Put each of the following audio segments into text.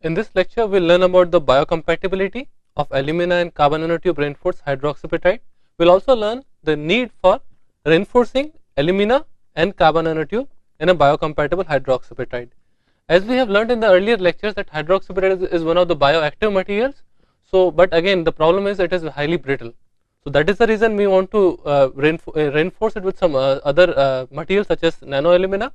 In this lecture, we will learn about the biocompatibility of alumina and carbon nanotube reinforced hydroxyapatite. We will also learn the need for reinforcing alumina and carbon nanotube in a biocompatible hydroxyapatite. As we have learned in the earlier lectures that hydroxyapatite is one of the bioactive materials. So, but again the problem is it is highly brittle. So that is the reason we want to reinforce it with some other materials such as nanoalumina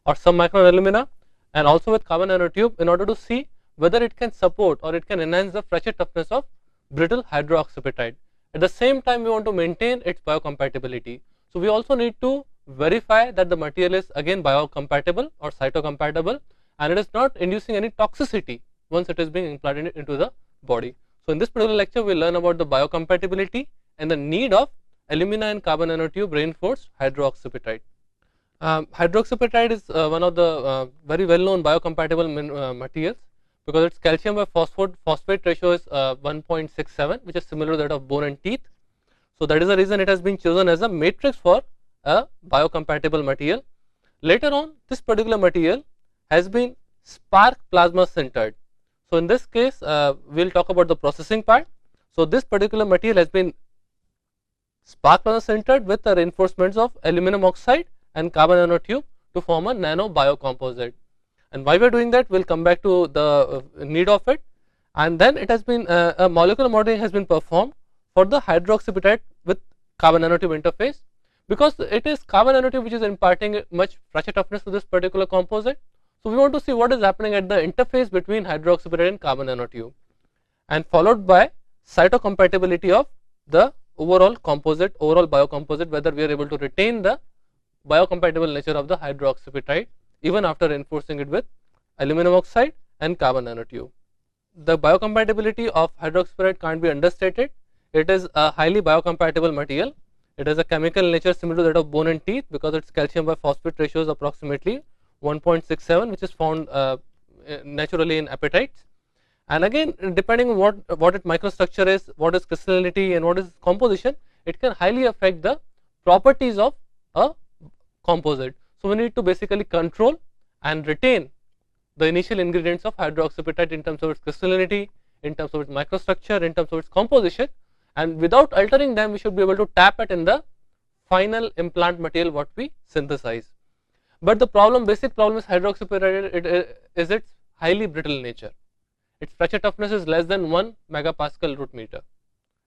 or submicron alumina, and also with carbon nanotube, in order to see whether it can support or it can enhance the fracture toughness of brittle hydroxyapatite. At the same time, we want to maintain its biocompatibility. So we also need to verify that the material is again biocompatible or cytocompatible, and it is not inducing any toxicity once it is being implanted into the body. So in this particular lecture, we will learn about the biocompatibility and the need of alumina and carbon nanotube reinforced hydroxyapatite. Hydroxyapatite is one of the very well known biocompatible materials, because its calcium by phosphate ratio is 1.67, which is similar to that of bone and teeth. So that is the reason it has been chosen as a matrix for a biocompatible material. Later on, this particular material has been spark plasma sintered. So in this case, we will talk about the processing part. So this particular material has been spark plasma sintered with the reinforcements of aluminum oxide and carbon nanotube to form a nano biocomposite. And why we are doing that, we will come back to the need of it. And then it has been a molecular modeling has been performed for the hydroxyapatite with carbon nanotube interface, because it is carbon nanotube which is imparting much fracture toughness to this particular composite. So we want to see what is happening at the interface between hydroxyapatite and carbon nanotube, and followed by cytocompatibility of the overall composite, overall biocomposite, whether we are able to retain the biocompatible nature of the hydroxyapatite even after reinforcing it with aluminum oxide and carbon nanotube. The biocompatibility of hydroxyapatite can't be understated. It is a highly biocompatible material. It has a chemical nature similar to that of bone and teeth, because its calcium by phosphate ratio is approximately 1.67, which is found naturally in apatites. And again, depending on what its microstructure is, what is crystallinity and what is composition, it can highly affect the properties of a composite. So we need to basically control and retain the initial ingredients of hydroxyapatite in terms of its crystallinity, in terms of its microstructure, in terms of its composition, and without altering them, we should be able to tap it in the final implant material what we synthesize. But the problem, basic problem is hydroxyapatite is its highly brittle nature. Its fracture toughness is less than 1 megapascal root meter.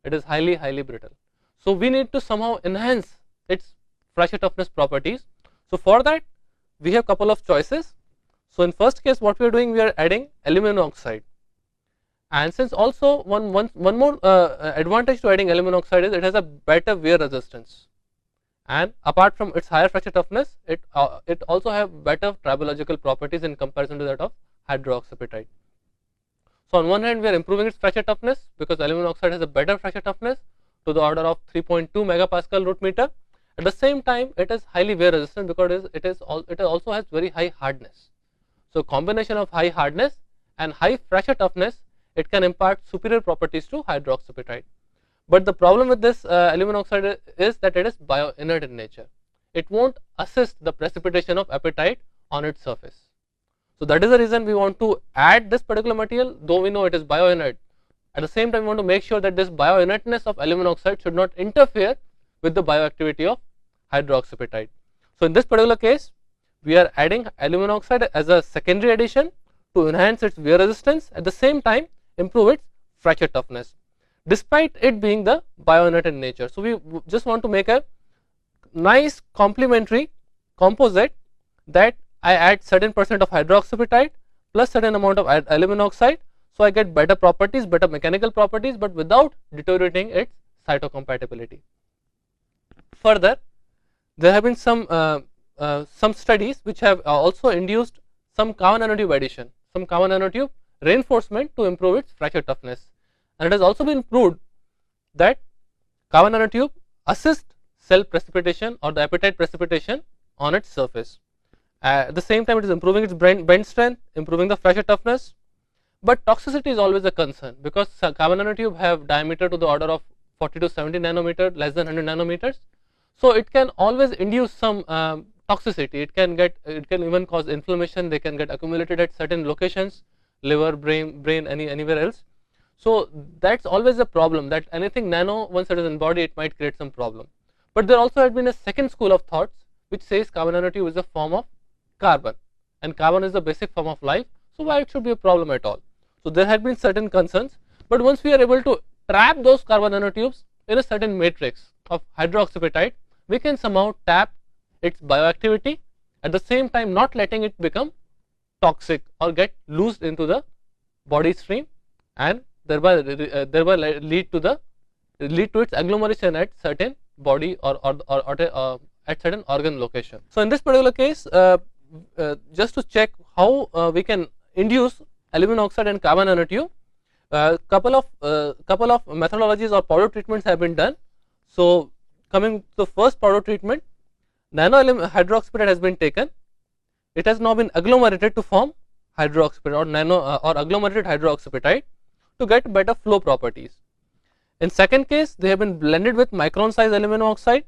It is highly brittle. So we need to somehow enhance its fracture toughness properties. So for that, we have couple of choices. So in first case, what we are doing, we are adding aluminum oxide. And since also one more advantage to adding aluminum oxide is it has a better wear resistance. And apart from its higher fracture toughness, it also have better tribological properties in comparison to that of hydroxyapatite. So on one hand, we are improving its fracture toughness, because aluminum oxide has a better fracture toughness to the order of 3.2 megapascal root meter. At the same time, it is highly wear resistant, because it also has very high hardness. So combination of high hardness and high fracture toughness, it can impart superior properties to hydroxyapatite. But the problem with this aluminum oxide is that it is bioinert in nature. It won't assist the precipitation of apatite on its surface. So that is the reason we want to add this particular material, though we know it is bioinert. At the same time, we want to make sure that this bioinertness of aluminum oxide should not interfere with the bioactivity of hydroxyapatite. So in this particular case, we are adding aluminum oxide as a secondary addition to enhance its wear resistance, at the same time improve its fracture toughness, despite it being the bioinert in nature. So we just want to make a nice complementary composite that I add certain percent of hydroxyapatite plus certain amount of aluminum oxide, so I get better properties, better mechanical properties, but without deteriorating its cytocompatibility. Further, there have been some studies which have also induced some carbon nanotube addition, some carbon nanotube reinforcement to improve its fracture toughness. And it has also been proved that carbon nanotube assists cell precipitation or the apatite precipitation on its surface. At the same time, it is improving its bend strength, improving the fracture toughness. But toxicity is always a concern, because carbon nanotube have diameter to the order of 40 to 70 nanometer, less than 100 nanometers. So it can always induce some toxicity. It can even cause inflammation. They can get accumulated at certain locations liver, brain anywhere else. So that's always a problem, that anything nano, once it is in body, it might create some problem. But there also had been a second school of thoughts which says carbon nanotube is a form of carbon, and carbon is the basic form of life, so why it should be a problem at all. So there had been certain concerns, but once we are able to trap those carbon nanotubes in a certain matrix of hydroxyapatite, we can somehow tap its bioactivity, at the same time not letting it become toxic or get loosed into the body stream, and thereby lead to its agglomeration at certain body or at certain organ location. So in this particular case, just to check how we can induce aluminum oxide and carbon nanotube, couple of methodologies or powder treatments have been done. So coming to the first powder treatment, nano hydroxyapatite has been taken. It has now been agglomerated to form hydroxyapatite or nano or agglomerated hydroxyapatite to get better flow properties. In second case, they have been blended with micron size aluminum oxide.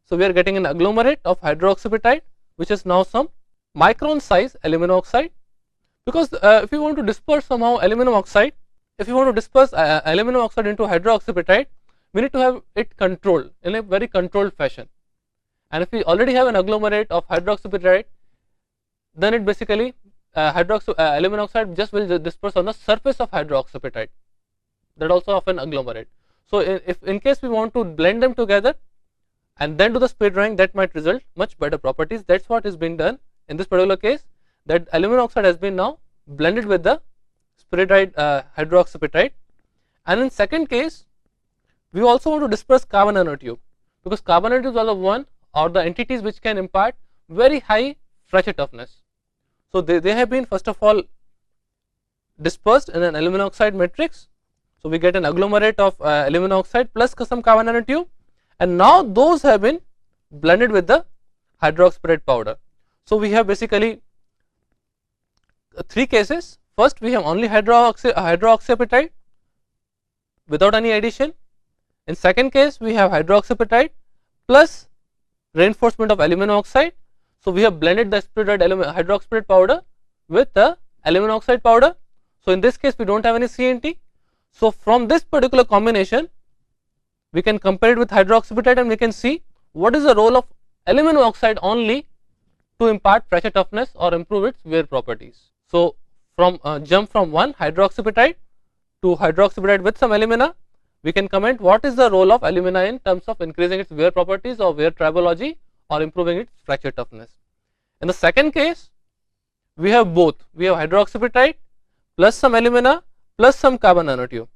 So we are getting an agglomerate of hydroxyapatite, which is now some micron size aluminum oxide. Because if you want to disperse somehow aluminum oxide, if you want to disperse aluminum oxide into hydroxyapatite, we need to have it controlled in a very controlled fashion. And if we already have an agglomerate of hydroxyapatite, then it basically aluminum oxide just will disperse on the surface of hydroxyapatite, that also of an agglomerate. So if in case we want to blend them together and then do the speed drying, that might result much better properties. That's what is being done in this particular case, that aluminum oxide has been now blended with the spray dried hydroxyapatite. And in second case, we also want to disperse carbon nanotube, because carbon nanotubes are the one or the entities which can impart very high fracture toughness. So they have been first of all dispersed in an aluminum oxide matrix. So we get an agglomerate of aluminum oxide plus some carbon nanotube, and now those have been blended with the hydroxyapatite powder. So we have basically three cases. First, we have only hydroxyapatite without any addition. In second case, we have hydroxyapatite plus reinforcement of aluminum oxide. So we have blended the spray dried hydroxyapatite powder with the aluminum oxide powder. So in this case, we don't have any CNT. So from this particular combination, we can compare it with hydroxyapatite and we can see what is the role of aluminum oxide only to impart fracture toughness or improve its wear properties. So from jump from one hydroxyapatite to hydroxyapatite with some alumina, we can comment what is the role of alumina in terms of increasing its wear properties or wear tribology or improving its fracture toughness. In the second case, we have both. We have hydroxyapatite plus some alumina plus some carbon nanotube.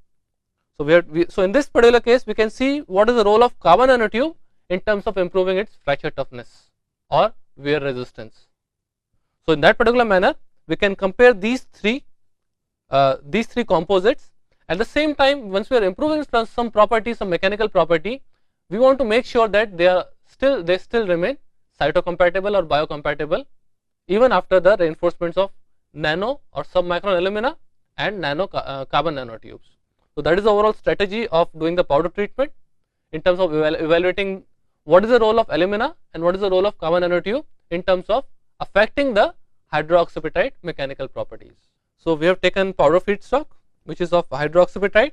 So so in this particular case, we can see what is the role of carbon nanotube in terms of improving its fracture toughness or wear resistance. So in that particular manner, we can compare these three composites. At the same time, once we are improving some property, some mechanical property, we want to make sure that they still remain cytocompatible or biocompatible even after the reinforcements of nano or submicron alumina and nano carbon nanotubes. So that is the overall strategy of doing the powder treatment in terms of evaluating what is the role of alumina and what is the role of carbon nanotube in terms of affecting the hydroxyapatite mechanical properties. So we have taken powder feedstock, which is of hydroxyapatite.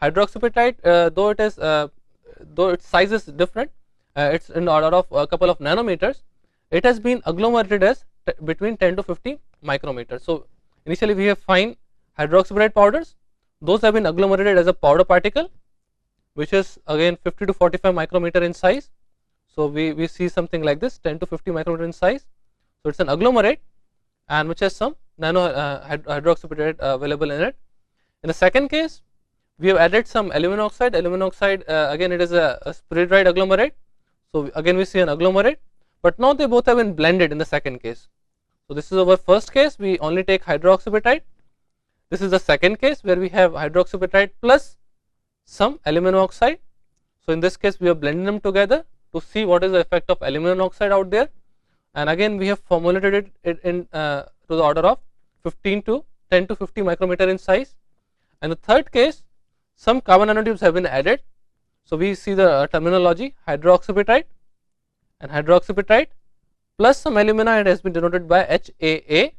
Hydroxyapatite, though its size is different, it's in the order of a couple of nanometers. It has been agglomerated as between 10 to 50 micrometers. So initially we have fine hydroxyapatite powders. Those have been agglomerated as a powder particle, which is again 50 to 45 micrometer in size. So we see something like this, 10 to 50 micrometer in size. So it's an agglomerate, and which has some nano hydroxyapatite available in it. In the second case, we have added some aluminum oxide. Aluminum oxide, again it is a spray dried agglomerate. So again we see an agglomerate, but now they both have been blended in the second case. So this is our first case, we only take hydroxyapatite. This is the second case where we have hydroxyapatite plus some aluminum oxide. So in this case we have blended them together to see what is the effect of aluminum oxide out there, and again we have formulated it in to the order of 10 to 50 micrometer in size. And the third case, some carbon nanotubes have been added. So we see the terminology hydroxyapatite and hydroxyapatite plus some alumina, it has been denoted by HAA,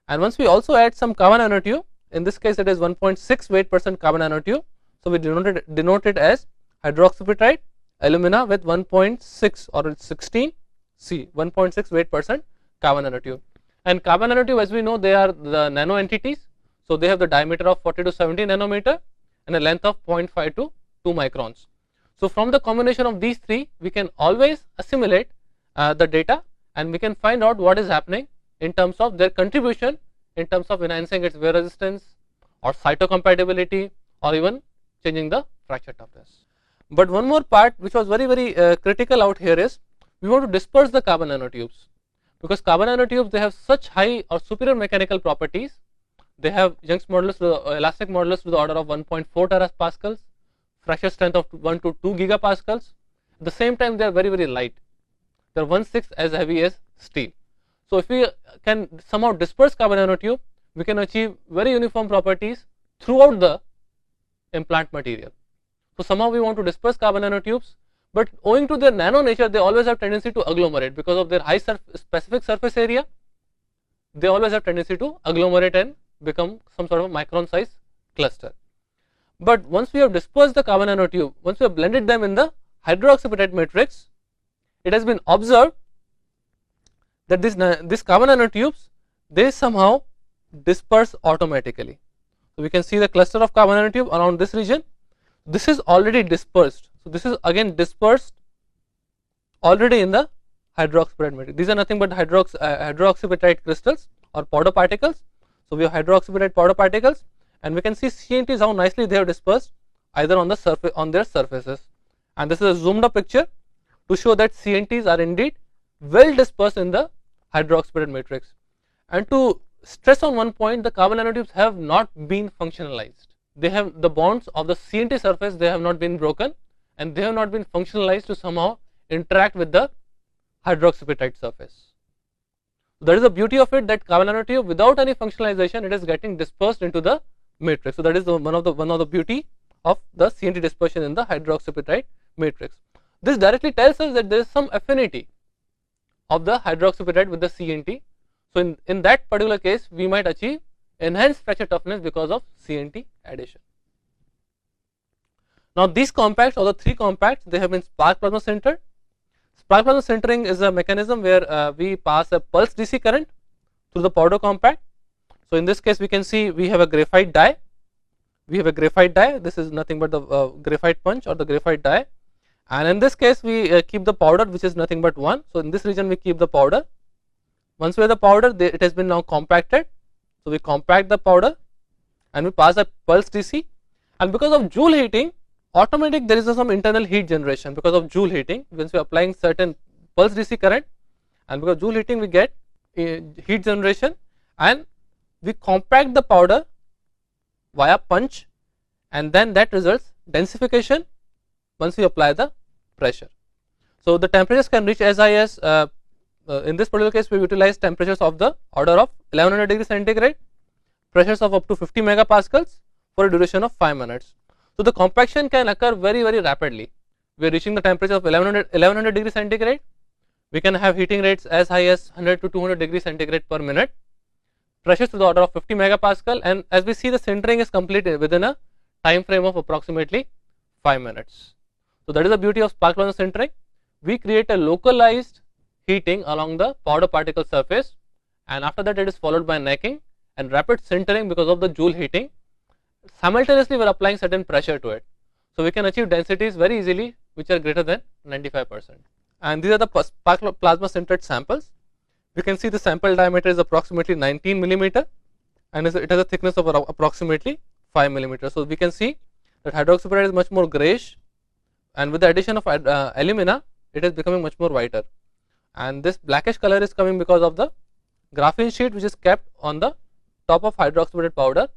And once we also add some carbon nanotube, in this case it is 1.6 weight% carbon nanotube. So we denote it as hydroxyapatite alumina with 1.6 or 16 C, 1.6 weight% carbon nanotube. And carbon nanotube, as we know, they are the nano entities. So they have the diameter of 40 to 70 nanometer and a length of 0.5 to 2 microns. So from the combination of these three, we can always assimilate the data, and we can find out what is happening in terms of their contribution, in terms of enhancing its wear resistance or cytocompatibility, or even changing the fracture toughness. But one more part which was very critical out here is we want to disperse the carbon nanotubes, because carbon nanotubes, they have such high or superior mechanical properties. They have Young's modulus, elastic modulus to the order of 1.4 terapascals, fracture strength of 1 to 2 gigapascals. At the same time, they are very light. They are 1/6 as heavy as steel. So if we can somehow disperse carbon nanotube, we can achieve very uniform properties throughout the implant material. So somehow we want to disperse carbon nanotubes, but owing to their nano nature, they always have tendency to agglomerate because of their high specific surface area. They always have tendency to agglomerate and become some sort of micron size cluster. But once we have dispersed the carbon nanotube, once we have blended them in the hydroxyapatite matrix, it has been observed that these carbon nanotubes, they somehow disperse automatically. So we can see the cluster of carbon nanotube around this region. This is already dispersed. So this is again dispersed already in the hydroxyapatite matrix. These are nothing but hydroxyapatite crystals or powder particles. So we have hydroxyapatite powder particles, and we can see CNTs how nicely they have dispersed either on the surface, on their surfaces. And this is a zoomed up picture to show that CNTs are indeed well dispersed in the hydroxyapatite matrix. And to stress on one point, the carbon nanotubes have not been functionalized. They have the bonds of the CNT surface, they have not been broken, and they have not been functionalized to somehow interact with the hydroxyapatite surface. That is the beauty of it, that carbon nanotube, without any functionalization, it is getting dispersed into the matrix. So that is one of the beauty of the CNT dispersion in the hydroxyapatite matrix. This directly tells us that there is some affinity of the hydroxyapatite with the CNT. So in that particular case, we might achieve enhanced fracture toughness because of CNT addition. Now these compacts, or the three compacts, they have been spark plasma sintered. Spark plasma sintering is a mechanism where we pass a pulse DC current through the powder compact. So in this case, we can see we have a graphite die. This is nothing but the graphite punch or the graphite die. And in this case, we keep the powder, which is nothing but 1. So in this region, we keep the powder. Once we have the powder, it has been now compacted. So we compact the powder and we pass a pulse DC. And because of Joule heating, automatic there is some internal heat generation because of Joule heating. Once we are applying certain pulse DC current, and because of Joule heating, we get heat generation, and we compact the powder via punch, and then that results densification once we apply the pressure. So the temperatures can reach as high as in this particular case, we utilize temperatures of the order of 1100 degrees centigrade, pressures of up to 50 megapascals for a duration of 5 minutes. So the compaction can occur very rapidly. We are reaching the temperature of 1100 degrees centigrade. We can have heating rates as high as 100 to 200 degrees centigrade per minute, pressures to the order of 50 megapascal, and as we see, the sintering is completed within a time frame of approximately 5 minutes. So that is the beauty of spark plasma sintering. We create a localized heating along the powder particle surface, and after that it is followed by necking and rapid sintering because of the Joule heating. Simultaneously, we are applying certain pressure to it. So we can achieve densities very easily which are greater than 95%. And these are the spark plasma sintered samples. We can see the sample diameter is approximately 19 millimeter, and it has a thickness of approximately 5 millimeter. So we can see that hydroxyapatite is much more grayish, and with the addition of alumina, it is becoming much more whiter. And this blackish color is coming because of the graphene sheet which is kept on the top of hydroxyapatite powder,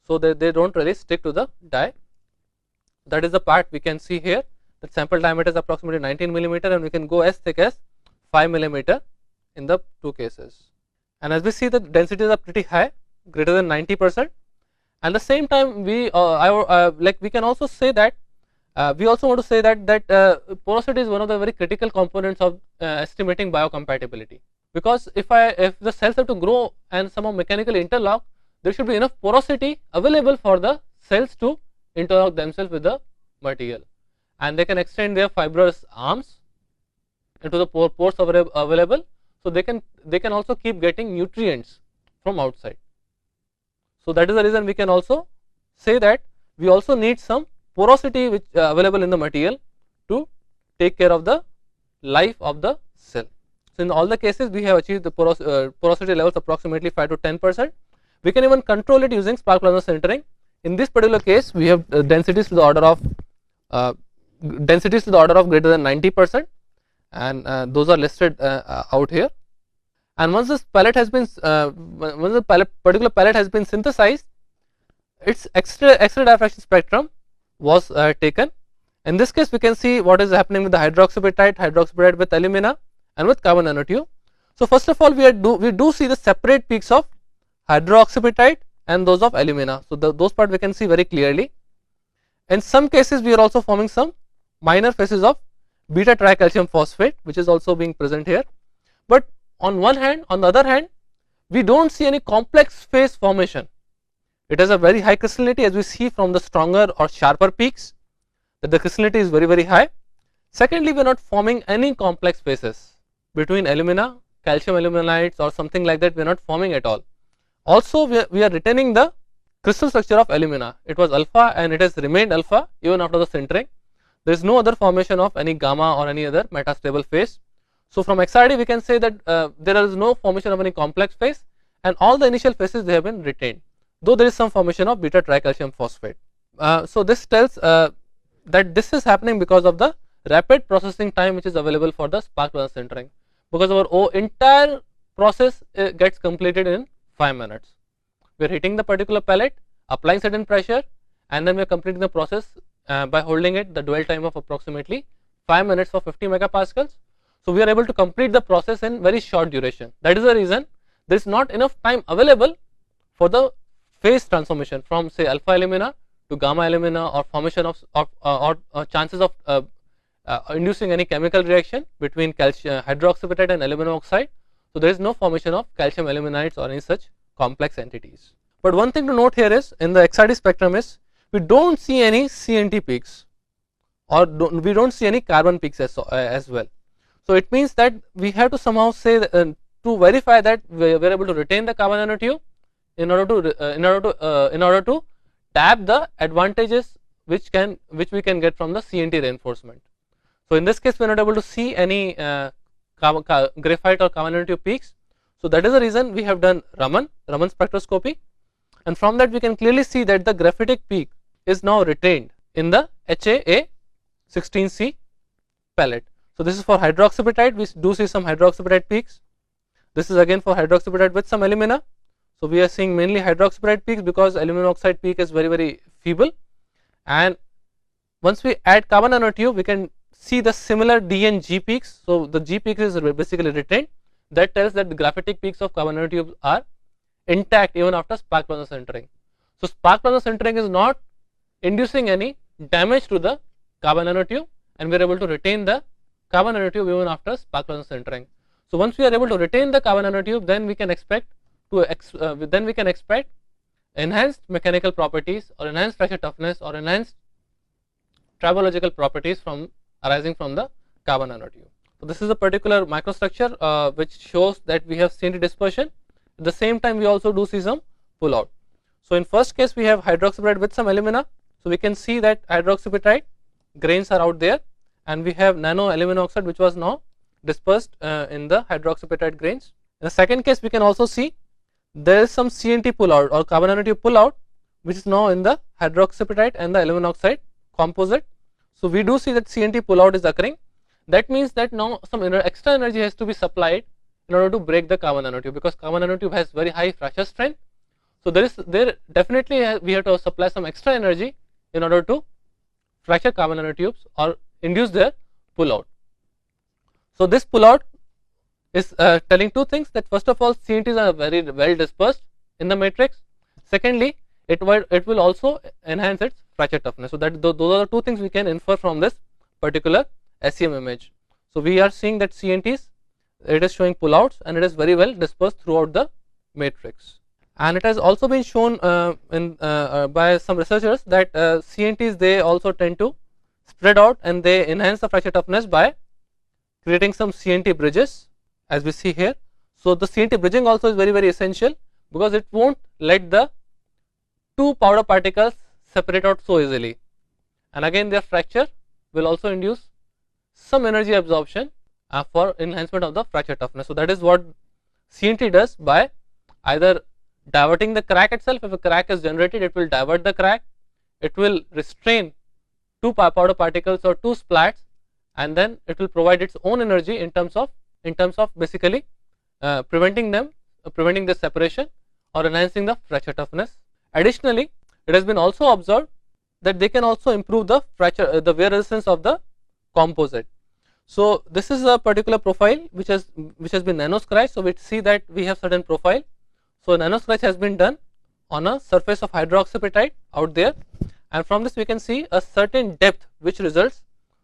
so they do not really stick to the die. That is the part we can see here, that sample diameter is approximately 19 millimeter, and we can go as thick as 5 millimeter in the two cases. And as we see, the densities are pretty high, greater than 90%. And the same time, we can also say that we also want to say that porosity is one of the very critical components of estimating biocompatibility, because if the cells have to grow and somehow mechanically interlock, there should be enough porosity available for the cells to interlock themselves with the material, and they can extend their fibrous arms into the pores available, so they can also keep getting nutrients from outside. So that is the reason we can also say that we also need some porosity which available in the material to take care of the life of the cell. So in all the cases we have achieved the porosity levels approximately 5 to 10%. We can even control it using spark plasma sintering. In this particular case, we have densities to the order of greater than 90%, and those are listed out here. And once this pellet has been particular pellet has been synthesized, its X-ray diffraction spectrum was taken. In this case, we can see what is happening with the hydroxyapatite with alumina and with carbon nanotube. So first of all, we do see the separate peaks of hydroxyapatite and those of alumina. So those part we can see very clearly. In some cases, we are also forming some minor phases of beta tricalcium phosphate, which is also being present here. But on the other hand, we don't see any complex phase formation. It has a very high crystallinity, as we see from the stronger or sharper peaks, that the crystallinity is very high. Secondly, we are not forming any complex phases between alumina, calcium aluminides or something like that. We are not forming at all. Also, we are retaining the crystal structure of alumina. It was alpha and it has remained alpha even after the sintering. There is no other formation of any gamma or any other metastable phase. So from XRD we can say that there is no formation of any complex phase, and all the initial phases they have been retained, though there is some formation of beta tricalcium phosphate. So this tells that this is happening because of the rapid processing time which is available for the spark plasma sintering, because our entire process gets completed in 5 minutes. We are heating the particular pellet, applying certain pressure, and then we are completing the process by holding it the dwell time of approximately 5 minutes for 50 megapascals. So we are able to complete the process in very short duration. That is the reason there is not enough time available for the phase transformation from say alpha alumina to gamma alumina, or formation of chances of inducing any chemical reaction between hydroxyapatite and aluminum oxide. So there is no formation of calcium aluminides or any such complex entities. But one thing to note here is, in the XRD spectrum is, we don't see any CNT peaks, or we don't see any carbon peaks as well. So it means that we have to somehow say to verify that we are able to retain the carbon nanotube in order to tap the advantages which we can get from the CNT reinforcement. So in this case, we are not able to see any graphite or carbon nanotube peaks. So that is the reason we have done Raman spectroscopy, and from that we can clearly see that the graphitic peak is now retained in the HAA16C pellet. So this is for hydroxyapatite. We do see some hydroxyapatite peaks. This is again for hydroxyapatite with some alumina. So we are seeing mainly hydroxyapatite peaks because aluminum oxide peak is very feeble. And once we add carbon nanotube, we can see the similar D and G peaks. So the G peaks is basically retained. That tells that the graphitic peaks of carbon nanotubes are intact even after spark plasma sintering. So spark plasma sintering is not inducing any damage to the carbon nanotube, and we are able to retain the carbon nanotube even after spark plasma sintering. So once we are able to retain the carbon nanotube, then we can expect enhanced mechanical properties, or enhanced fracture toughness, or enhanced tribological properties arising from the carbon nanotube. So this is a particular microstructure which shows that we have CNT dispersion. At the same time, we also do see some pull out. So in first case, we have hydroxyapatite with some alumina. So we can see that hydroxyapatite grains are out there, and we have nano aluminum oxide which was now dispersed in the hydroxyapatite grains. In the second case, we can also see there is some CNT pull out or carbon nanotube pull out, which is now in the hydroxyapatite and the aluminum oxide composite. So we do see that CNT pull out is occurring. That means that now some extra energy has to be supplied in order to break the carbon nanotube, because carbon nanotube has very high fracture strength. So there definitely we have to supply some extra energy in order to fracture carbon nanotubes or induce their pull out. So this pull out is telling two things, that first of all, CNTs are very well dispersed in the matrix. Secondly, it will also enhance its fracture toughness. So that those are the two things we can infer from this particular SEM image. So we are seeing that CNTs, it is showing pullouts, and it is very well dispersed throughout the matrix. And it has also been shown by some researchers that CNTs, they also tend to spread out and they enhance the fracture toughness by creating some CNT bridges, as we see here. So the CNT bridging also is very essential, because it won't let the two powder particles separate out so easily, and again their fracture will also induce some energy absorption for enhancement of the fracture toughness. So that is what CNT does by either diverting the crack itself. If a crack is generated, it will divert the crack, it will restrain two powder particles or two splats, and then it will provide its own energy in terms of basically preventing the separation or enhancing the fracture toughness. Additionally, it has been also observed that they can also improve the wear resistance of the composite. So this is a particular profile which has been nano scratch. So we see that we have certain profile. So nano scratch has been done on a surface of hydroxyapatite out there, and from this we can see a certain depth which results.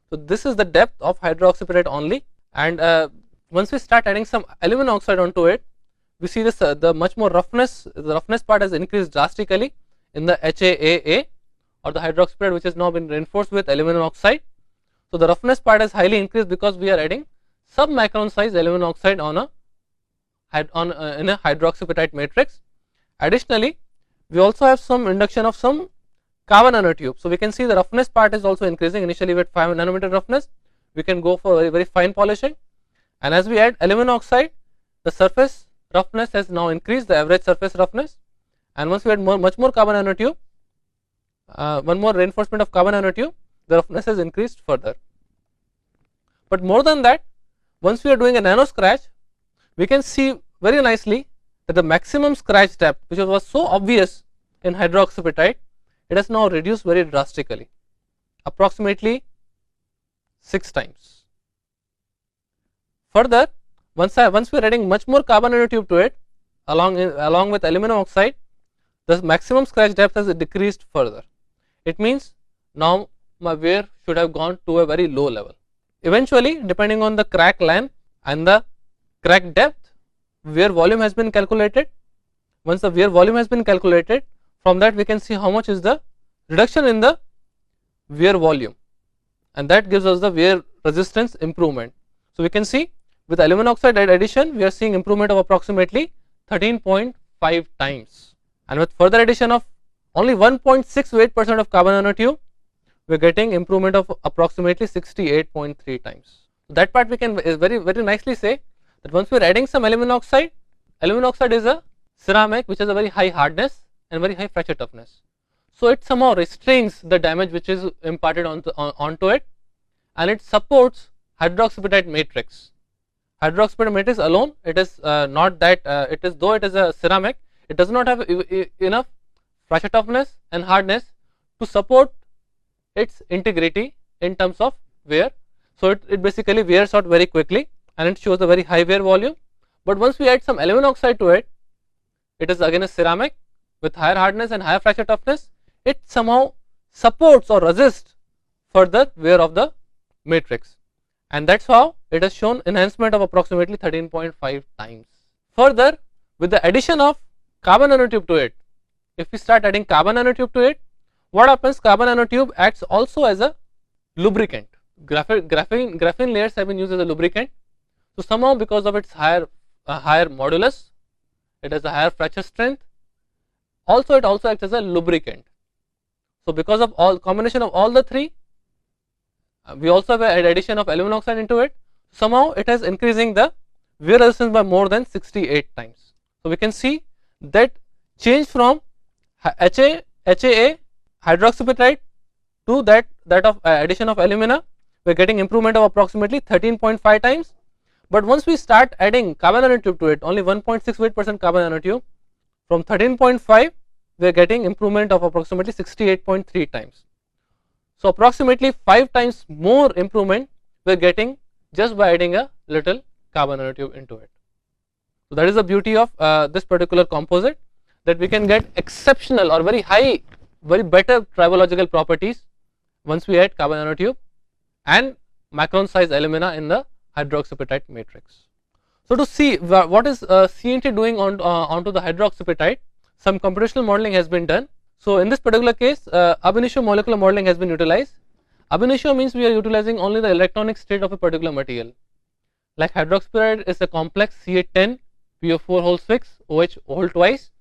So this is the depth of hydroxyapatite only, and once we start adding some alumina oxide onto it, we see this the much more roughness. The roughness part has increased drastically in the HAAA, or the hydroxyapatite, which has now been reinforced with aluminum oxide. So the roughness part has highly increased because we are adding sub-micron size aluminum oxide in a hydroxyapatite matrix. Additionally, we also have some induction of some carbon nanotube. So we can see the roughness part is also increasing. Initially with 5 nanometer roughness, we can go for very fine polishing, and as we add aluminum oxide, the surface roughness has now increased, the average surface roughness, and once we add much more carbon nanotube, one more reinforcement of carbon nanotube, the roughness has increased further. But more than that, once we are doing a nano scratch, we can see very nicely that the maximum scratch depth, which was so obvious in hydroxyapatite, it has now reduced very drastically, approximately 6 times. Further, once we are adding much more carbon nanotube to it, along with aluminum oxide, the maximum scratch depth has decreased further. It means now my wear should have gone to a very low level. Eventually, depending on the crack length and the crack depth, wear volume has been calculated. Once the wear volume has been calculated, from that we can see how much is the reduction in the wear volume, and that gives us the wear resistance improvement. So we can see with aluminum oxide addition, we are seeing improvement of approximately 13.5 times, and with further addition of only 1.68% of carbon nanotube, we are getting improvement of approximately 68.3 times. That part we can very nicely say that once we are adding some aluminum oxide is a ceramic which has a very high hardness and very high fracture toughness. So it somehow restrains the damage which is imparted onto it, and it supports hydroxyapatite matrix. Hydroxyapatite matrix alone, it is not that though it is a ceramic, it does not have enough fracture toughness and hardness to support its integrity in terms of wear. So it basically wears out very quickly, and it shows a very high wear volume. But once we add some aluminum oxide to it, it is again a ceramic with higher hardness and higher fracture toughness. It somehow supports or resists further wear of the matrix, and that's how it has shown enhancement of approximately 13.5 times. Further, with the addition of carbon nanotube to it, if we start adding carbon nanotube to it, what happens? Carbon nanotube acts also as a lubricant. Graphene layers have been used as a lubricant. So somehow, because of its higher modulus, it has a higher fracture strength. Also, it also acts as a lubricant. So because of all combination of all the three, we also have an addition of aluminum oxide into it. Somehow it is increasing the wear resistance by more than 68 times. So we can see that change from HAA hydroxyapatite to that of addition of alumina, we are getting improvement of approximately 13.5 times. But once we start adding carbon nanotube to it, only 1.68% carbon nanotube, from 13.5 we are getting improvement of approximately 68.3 times. So approximately 5 times more improvement we are getting just by adding a little carbon nanotube into it. So that is the beauty of this particular composite, that we can get exceptional or very high, very better tribological properties once we add carbon nanotube and macron size alumina in the hydroxyapatite matrix. So to see what is CNT doing onto the hydroxyapatite, some computational modeling has been done. So in this particular case, ab initio molecular modeling has been utilized. Ab initio means we are utilizing only the electronic state of a particular material. Like hydroxyapatite is a complex C810 PO4 whole 6 OH whole twice.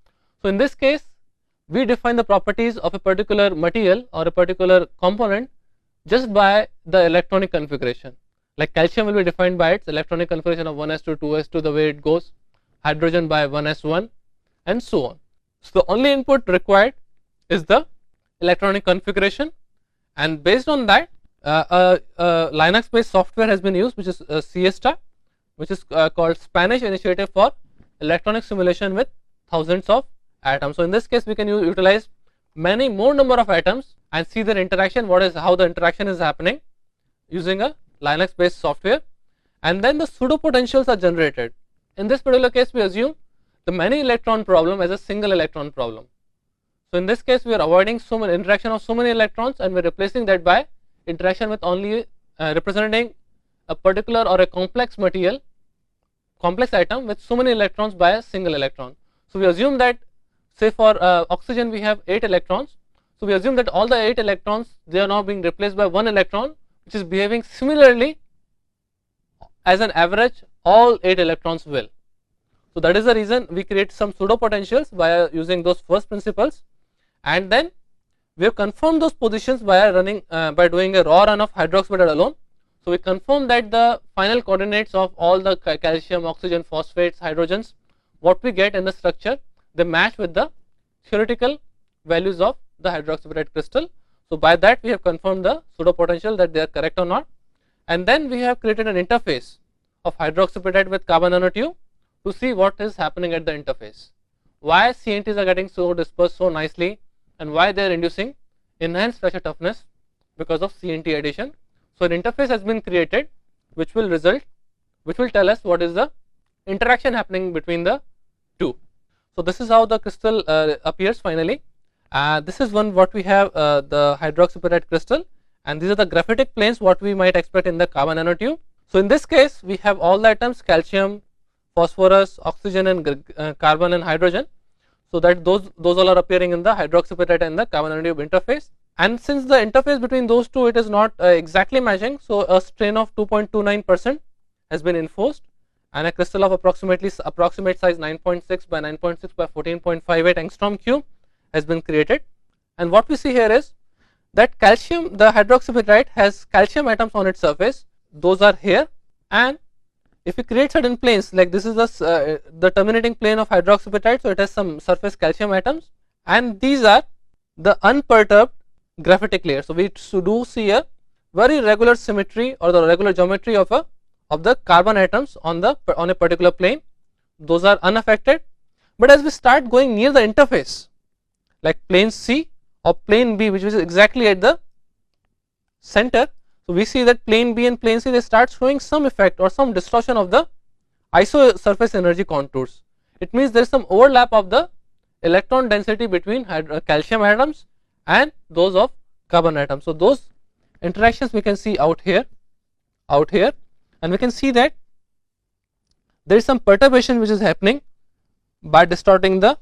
So in this case, we define the properties of a particular material or a particular component just by the electronic configuration. Like calcium will be defined by its electronic configuration of 1s2, 2s2, the way it goes, hydrogen by 1s1 and so on. So the only input required is the electronic configuration, and based on that Linux based software has been used, which is Siesta, which is called Spanish Initiative for Electronic Simulation with thousands of atoms. So in this case we can utilize many more number of atoms and see their interaction, how the interaction is happening using a Linux based software, and then the pseudo potentials are generated. In this particular case we assume the many electron problem as a single electron problem. So in this case we are avoiding so many interaction of so many electrons, and we are replacing that by interaction with only representing a particular or a complex material, complex atom with so many electrons by a single electron. So we assume that, say for oxygen we have 8 electrons. So we assume that all the 8 electrons, they are now being replaced by 1 electron which is behaving similarly as an average all 8 electrons will. So that is the reason we create some pseudo potentials by using those first principles, and then we have confirmed those positions by running by doing a raw run of hydroxyapatite alone. So we confirm that the final coordinates of all the calcium, oxygen, phosphates, hydrogens, what we get in the structure, they match with the theoretical values of the hydroxyapatite crystal. So by that we have confirmed the pseudo potential that they are correct or not, and then we have created an interface of hydroxyapatite with carbon nanotube to see what is happening at the interface. Why CNTs are getting so dispersed so nicely, and why they are inducing enhanced pressure toughness because of CNT addition. So an interface has been created which will tell us what is the interaction happening between the two. So this is how the crystal appears finally. This is what we have, the hydroxyapatite crystal, and these are the graphitic planes what we might expect in the carbon nanotube. So in this case we have all the atoms, calcium, phosphorus, oxygen and carbon and hydrogen. So that those all are appearing in the hydroxyapatite and the carbon nanotube interface. And since the interface between those two, it is not exactly matching, so a strain of 2.29% has been enforced, and a crystal of approximate size 9.6 by 9.6 by 14.58 angstrom cube has been created. And what we see here is that calcium, the hydroxyapatite has calcium atoms on its surface, those are here, and if we create certain planes, like this is the terminating plane of hydroxyapatite, so it has some surface calcium atoms, and these are the unperturbed graphitic layer. So we do see a very regular symmetry or the regular geometry of the carbon atoms on a particular plane. Those are unaffected. But as we start going near the interface, like plane C or plane B, which is exactly at the center, so we see that plane B and plane C, they start showing some effect or some distortion of the isosurface energy contours. It means there is some overlap of the electron density between calcium atoms and those of carbon atoms. So those interactions we can see out here, and we can see that there is some perturbation which is happening by distorting the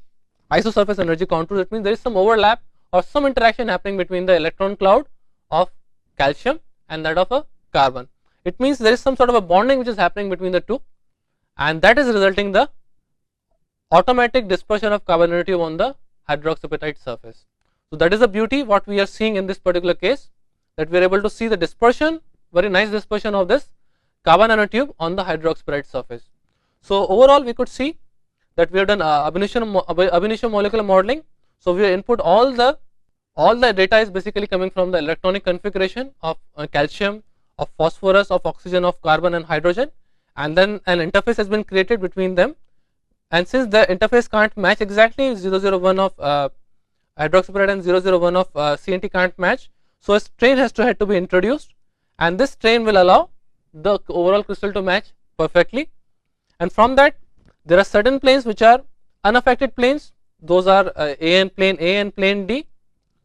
isosurface energy contours. It means there is some overlap or some interaction happening between the electron cloud of calcium and that of a carbon. It means there is some sort of a bonding which is happening between the two, and that is resulting the automatic dispersion of carbon nanotube on the hydroxyapatite surface. So that is the beauty what we are seeing in this particular case, that we are able to see the dispersion, very nice dispersion of this carbon nanotube on the hydroxyapatite surface. So overall we could see that we have done ab initio molecular modeling. So we have input all the data is basically coming from the electronic configuration of calcium, of phosphorus, of oxygen, of carbon and hydrogen, and then an interface has been created between them. And since the interface can't match exactly 001 of hydroxyapatite and 001 of CNT can't match, so a strain had to be introduced, and this strain will allow the overall crystal to match perfectly. And from that there are certain planes which are unaffected planes, those are plane A and plane D.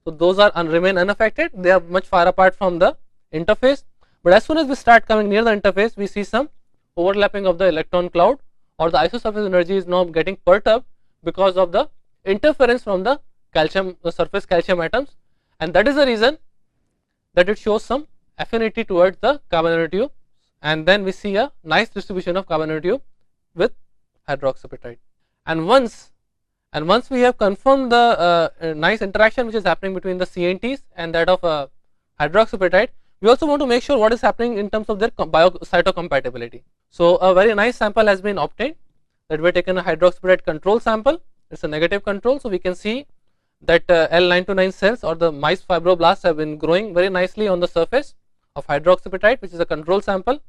So those are remain unaffected, they are much far apart from the interface, but as soon as we start coming near the interface we see some overlapping of the electron cloud or the isosurface energy is now getting perturbed because of the interference from the calcium surface calcium atoms, and that is the reason that it shows some affinity towards the carbon nanotube, and then we see a nice distribution of carbon nanotube with hydroxyapatite. And once we have confirmed the nice interaction which is happening between the CNTs and that of hydroxyapatite, we also want to make sure what is happening in terms of their cytocompatibility. So a very nice sample has been obtained, that we have taken a hydroxyapatite control sample. It is a negative control, so we can see that L929 cells or the mice fibroblasts have been growing very nicely on the surface of hydroxyapatite, which is a control sample,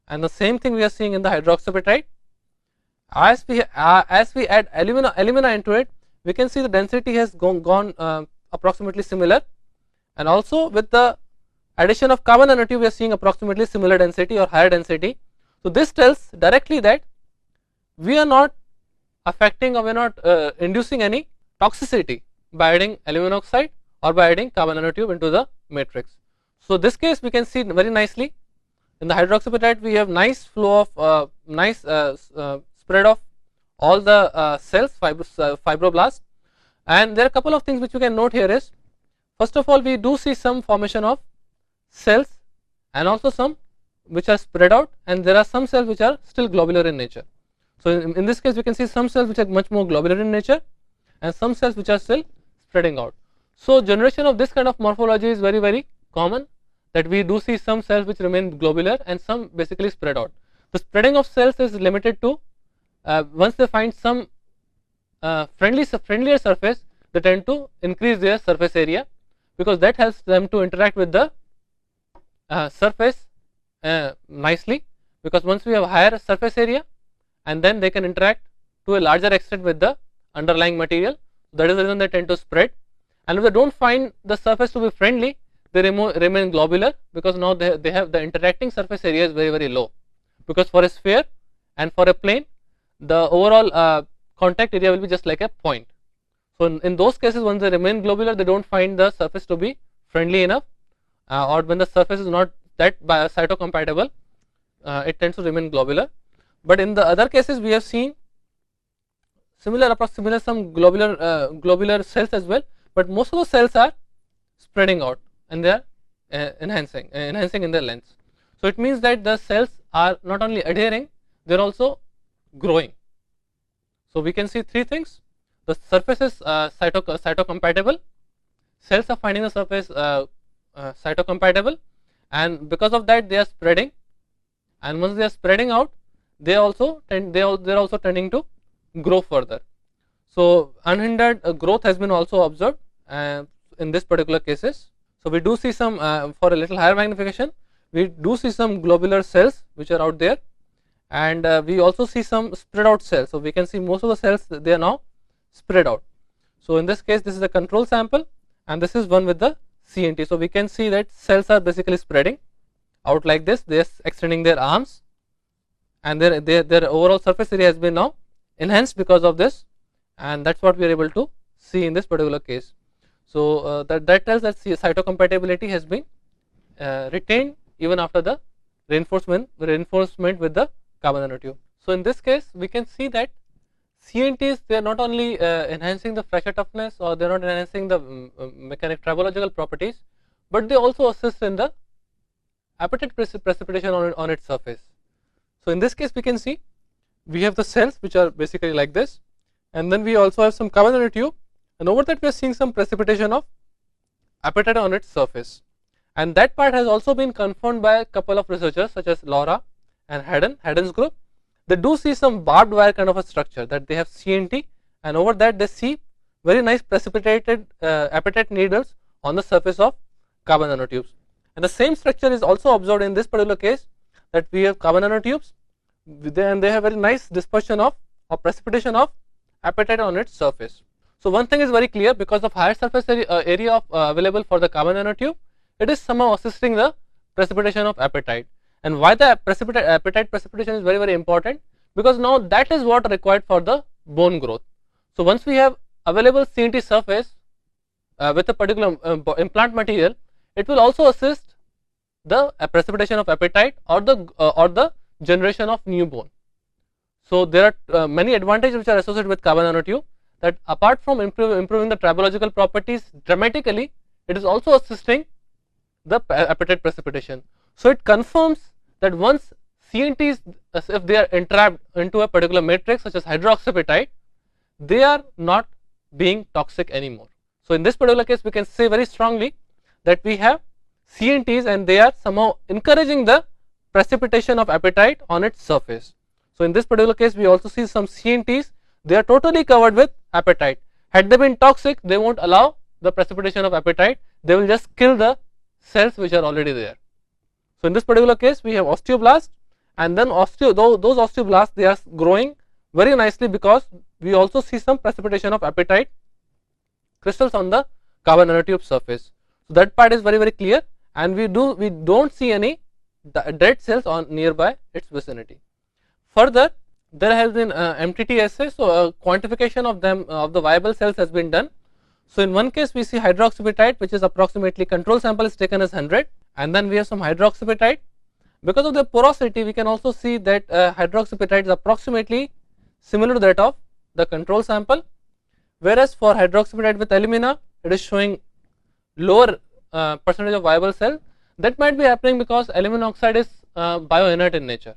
and the same thing we are seeing in the hydroxyapatite. As we add alumina into it, we can see the density has gone approximately similar, and also with the addition of carbon nanotube we are seeing approximately similar density or higher density. So this tells directly that we are not affecting or we are not inducing any toxicity by adding aluminum oxide or by adding carbon nanotube into the matrix. So this case we can see very nicely in the hydroxyapatite we have nice flow of spread of all the cells, fibroblasts, and there are a couple of things which you can note here is, first of all, we do see some formation of cells and also some which are spread out, and there are some cells which are still globular in nature. So in this case we can see some cells which are much more globular in nature and some cells which are still spreading out. So generation of this kind of morphology is very common, that we do see some cells which remain globular and some basically spread out. The spreading of cells is limited to once they find some friendlier surface, they tend to increase their surface area, because that helps them to interact with the surface nicely, because once we have higher surface area and then they can interact to a larger extent with the underlying material, that is the reason they tend to spread. And if they do not find the surface to be friendly, they remain globular, because now they have the interacting surface area is very low, because for a sphere and for a plane the overall contact area will be just like a point. So in those cases, once they remain globular, they do not find the surface to be friendly enough, or when the surface is not that cytocompatible, it tends to remain globular. But in the other cases we have seen similar some globular cells as well, but most of the cells are spreading out and they are enhancing in their lengths. So it means that the cells are not only adhering, they are also growing. So we can see three things: the surface is cytocompatible, cells are finding the surface cytocompatible, and because of that they are spreading, and once they are spreading out, they are also tending to grow further. So unhindered growth has been also observed in this particular cases. So we do see some for a little higher magnification, we do see some globular cells which are out there, and we also see some spread out cells. So we can see most of the cells, they are now spread out. So in this case this is a control sample and this is one with the CNT. So we can see that cells are basically spreading out like this, they are extending their arms, and their overall surface area has been now enhanced because of this, and that is what we are able to see in this particular case. So that tells that cytocompatibility has been retained even after the reinforcement with the carbon nanotube. So in this case we can see that CNTs, they are not only enhancing the fracture toughness, or they are not enhancing the mechanic tribological properties, but they also assist in the apatite precipitation on its surface. So in this case we can see we have the cells which are basically like this, and then we also have some carbon nanotube, and over that we are seeing some precipitation of apatite on its surface, and that part has also been confirmed by a couple of researchers such as Laura and Haddon's group. They do see some barbed wire kind of a structure, that they have CNT, and over that they see very nice precipitated apatite needles on the surface of carbon nanotubes. And the same structure is also observed in this particular case, that we have carbon nanotubes and they have very nice dispersion of or precipitation of apatite on its surface. So one thing is very clear, because of higher surface area available for the carbon nanotube, it is somehow assisting the precipitation of apatite. And why the apatite precipitation is very important, because now that is what required for the bone growth. So once we have available CNT surface with a particular implant material, it will also assist the precipitation of apatite or the generation of new bone. So there are many advantages which are associated with carbon nanotube, that apart from improving the tribological properties dramatically, it is also assisting the apatite precipitation. So it confirms that once CNTs, if they are entrapped into a particular matrix such as hydroxyapatite, they are not being toxic anymore. So in this particular case, we can say very strongly that we have CNTs and they are somehow encouraging the precipitation of apatite on its surface. So in this particular case, we also see some CNTs, they are totally covered with apatite. Had they been toxic, they won't allow the precipitation of apatite, they will just kill the cells which are already there. So in this particular case, we have osteoblast, and then those osteoblasts, they are growing very nicely because we also see some precipitation of apatite crystals on the carbon nanotube surface. So that part is very clear, and we don't see any dead cells on nearby its vicinity. Further, there has been MTT assay, so quantification of them of the viable cells has been done. So in one case we see hydroxyapatite, which is approximately, control sample is taken as 100, and then we have some hydroxyapatite. Because of the porosity, we can also see that hydroxyapatite is approximately similar to that of the control sample, whereas for hydroxyapatite with alumina, it is showing lower percentage of viable cell. That might be happening because aluminum oxide is bioinert in nature.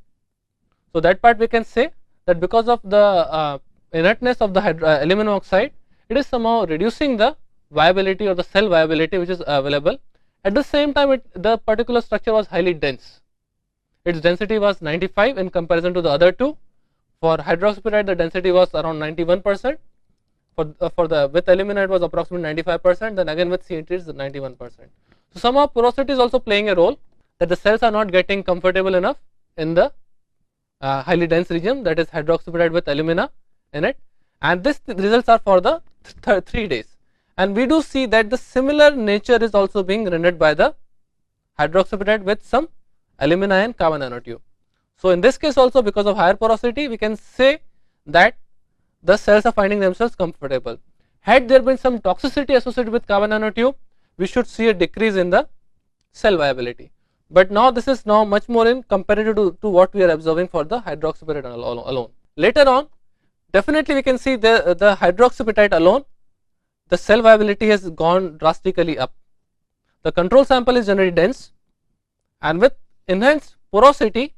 So that part we can say that because of the inertness of the aluminum oxide, it is somehow reducing the viability or the cell viability which is available. At the same time, the particular structure was highly dense. Its density was 95 in comparison to the other two. For hydroxyapatite, the density was around 91%. With alumina, it was approximately 95%. Then again with CNT, it is 91%. So somehow porosity is also playing a role, that the cells are not getting comfortable enough in the highly dense region, that is hydroxyapatite with alumina in it, and this results are for the 3 days. And we do see that the similar nature is also being rendered by the hydroxyapatite with some alumina and carbon nanotube. So in this case also, because of higher porosity, we can say that the cells are finding themselves comfortable. Had there been some toxicity associated with carbon nanotube, we should see a decrease in the cell viability. But now this is now much more in comparative to what we are observing for the hydroxyapatite alone. Later on, definitely we can see the hydroxyapatite alone, the cell viability has gone drastically up. The control sample is generally dense, and with enhanced porosity,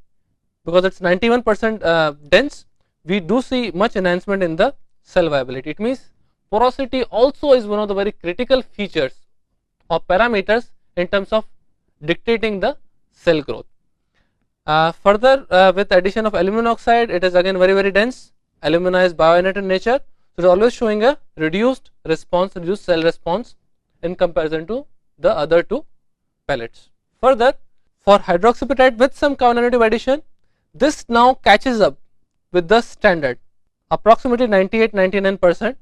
because it is 91% dense, we do see much enhancement in the cell viability. It means porosity also is one of the very critical features or parameters in terms of dictating the cell growth. Further, with addition of aluminum oxide, it is again very dense. Alumina is bioinert in nature, so it is always showing a reduced cell response in comparison to the other two pellets. Further, for hydroxyapatite with some carbon nanotube addition, this now catches up with the standard, approximately 98-99%,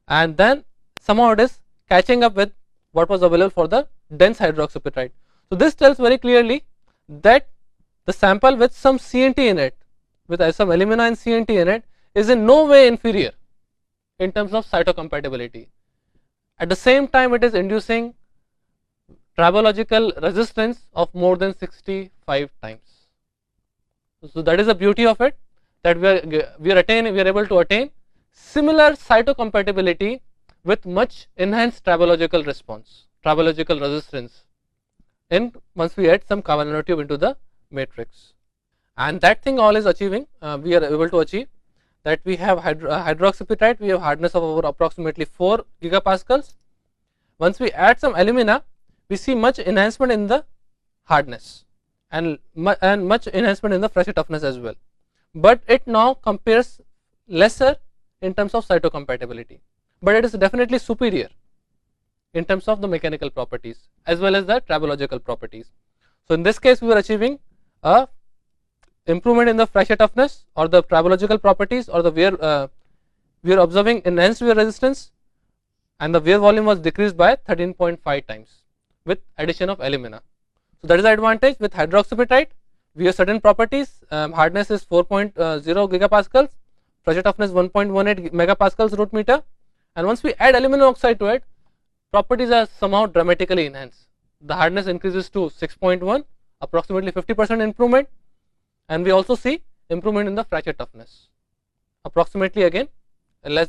and then somehow it is catching up with what was available for the dense hydroxyapatite. So this tells very clearly that the sample with some CNT in it, with some alumina and CNT in it, is in no way inferior in terms of cytocompatibility. At the same time, it is inducing tribological resistance of more than 65 times. So that is the beauty of it, that we are able to attain similar cytocompatibility with much enhanced tribological response, tribological resistance, once we add some carbon nanotube into the matrix. And that thing all is achieving, we are able to achieve that we have hydroxyapatite, we have hardness of over approximately 4 gigapascals. Once we add some alumina, we see much enhancement in the hardness and much enhancement in the pressure toughness as well. But it now compares lesser in terms of cytocompatibility, but it is definitely superior in terms of the mechanical properties as well as the tribological properties. So in this case, we are achieving a improvement in the fracture toughness or the tribological properties, or the we are observing enhanced wear resistance, and the wear volume was decreased by 13.5 times with addition of alumina. So that is the advantage with hydroxyapatite. We have certain properties, hardness is 4.0 gigapascals, pressure toughness 1.18 megapascals root meter, and once we add aluminum oxide to it, properties are somehow dramatically enhanced. The hardness increases to 6.1, approximately 50% improvement, and we also see improvement in the fracture toughness. approximately again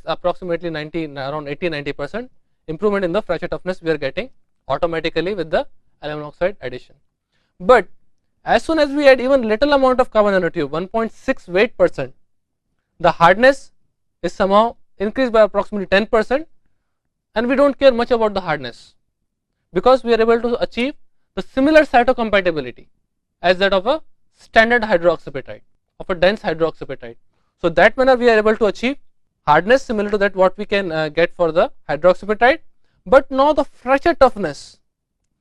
approximately 90, around 80-90% improvement in the fracture toughness we are getting automatically with the aluminum oxide addition. But as soon as we add even little amount of carbon nanotube, 1.6 weight%, the hardness is somehow increased by approximately 10%, and we don't care much about the hardness because we are able to achieve the similar cytocompatibility as that of a standard hydroxyapatite, of a dense hydroxyapatite. So that manner we are able to achieve hardness similar to that what we can get for the hydroxyapatite, but now the fracture toughness,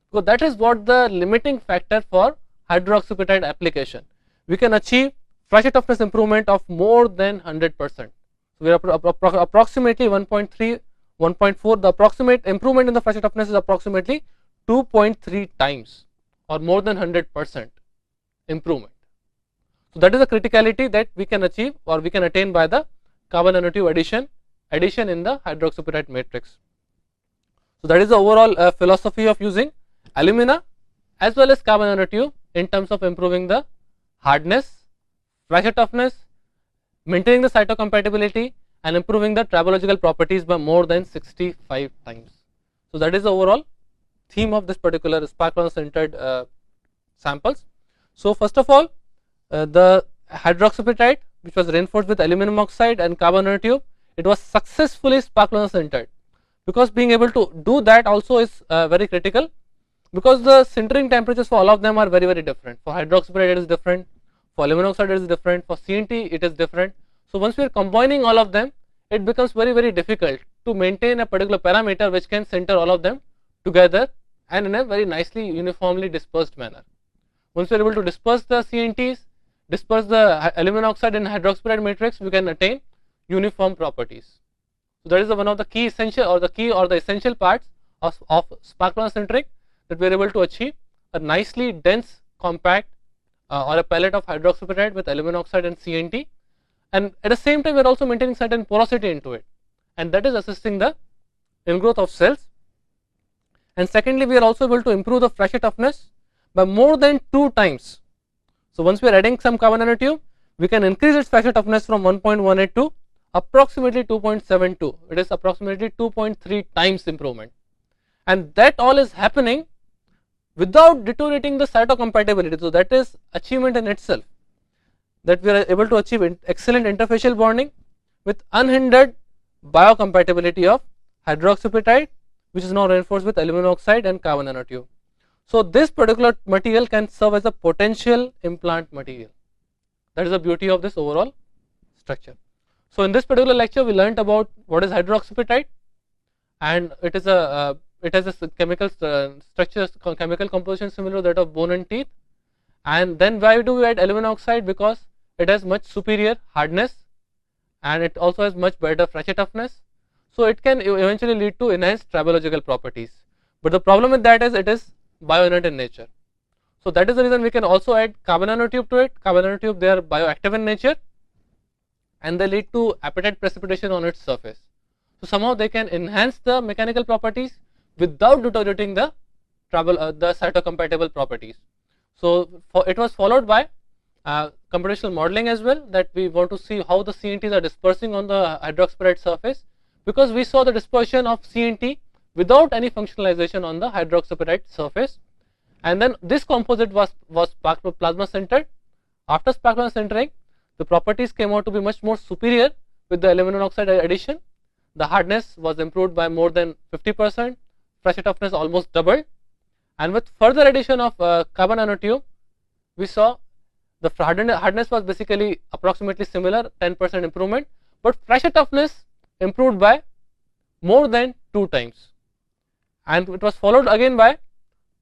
because that is what the limiting factor for hydroxyapatite application. We can achieve fracture toughness improvement of more than 100%. We are approximately 1.3, 1.4. The approximate improvement in the fracture toughness is approximately 2.3 times or more than 100% improvement. So that is the criticality that we can achieve or we can attain by the carbon nanotube addition in the hydroxyapatite matrix. So that is the overall philosophy of using alumina as well as carbon nanotube in terms of improving the hardness, fracture toughness, maintaining the cytocompatibility, and improving the tribological properties by more than 65 times. So that is the overall theme of this particular spark plug centered samples. So first of all, the hydroxyapatite, which was reinforced with aluminum oxide and carbon nanotube, it was successfully spark plug centered. Because being able to do that also is very critical, because the sintering temperatures for all of them are very different. For hydroxyapatite it is different, for aluminum oxide it is different, for CNT it is different. So once we are combining all of them, it becomes very difficult to maintain a particular parameter which can center all of them together and in a very nicely uniformly dispersed manner. Once we are able to disperse the CNTs, disperse the aluminum oxide in hydroxyapatite matrix, we can attain uniform properties. So that is one of the key essential or the essential parts of spark plug sintering, that we are able to achieve a nicely dense, compact or a pellet of hydroxyapatite with aluminum oxide and CNT, and at the same time we are also maintaining certain porosity into it, and that is assisting the ingrowth of cells. And secondly, we are also able to improve the fracture toughness by more than 2 times. So once we are adding some carbon nanotube, we can increase its fracture toughness from 1.18 to approximately 2.72. It is approximately 2.3 times improvement, and that all is happening without deteriorating the cytocompatibility. So that is achievement in itself, that we are able to achieve excellent interfacial bonding with unhindered biocompatibility of hydroxyapatite, which is now reinforced with aluminum oxide and carbon nanotube. So this particular material can serve as a potential implant material. That is the beauty of this overall structure. So in this particular lecture, we learnt about what is hydroxyapatite, and it has a chemical structure, chemical composition similar to that of bone and teeth. And then why do we add aluminum oxide? Because it has much superior hardness and it also has much better fracture toughness. So it can eventually lead to enhanced tribological properties. But the problem with that is it is bioinert in nature. So that is the reason we can also add carbon nanotube to it. Carbon nanotube, they are bioactive in nature and they lead to apatite precipitation on its surface. So somehow they can enhance the mechanical properties without deteriorating the cytocompatible properties. So it was followed by computational modeling as well, that we want to see how the CNTs are dispersing on the hydroxyapatite surface, because we saw the dispersion of CNT without any functionalization on the hydroxyapatite surface. And then this composite was spark plug plasma centered. After spark plug centering, the properties came out to be much more superior with the aluminum oxide addition. The hardness was improved by more than 50%, fracture toughness almost doubled, and with further addition of carbon nanotube, we saw the hardness was basically approximately similar, 10% improvement, but fracture toughness improved by more than 2 times. And it was followed again by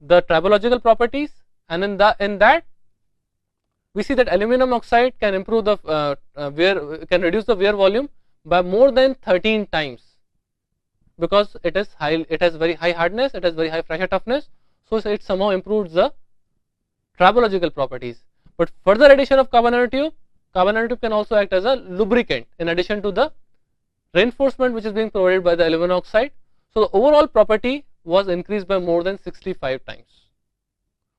the tribological properties, and in that we see that aluminum oxide can improve the can reduce the wear volume by more than 13 times, because it is high, it has very high hardness, it has very high fracture toughness, so it somehow improves the tribological properties. But further addition of carbon nanotube can also act as a lubricant in addition to the reinforcement which is being provided by the aluminum oxide. So the overall property was increased by more than 65 times.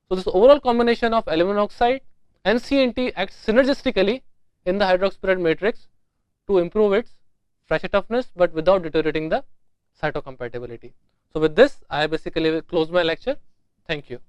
So this overall combination of aluminum oxide and CNT acts synergistically in the hydroxyapatite matrix to improve its fracture toughness, but without deteriorating the cytocompatibility. So with this, I basically will close my lecture. Thank you.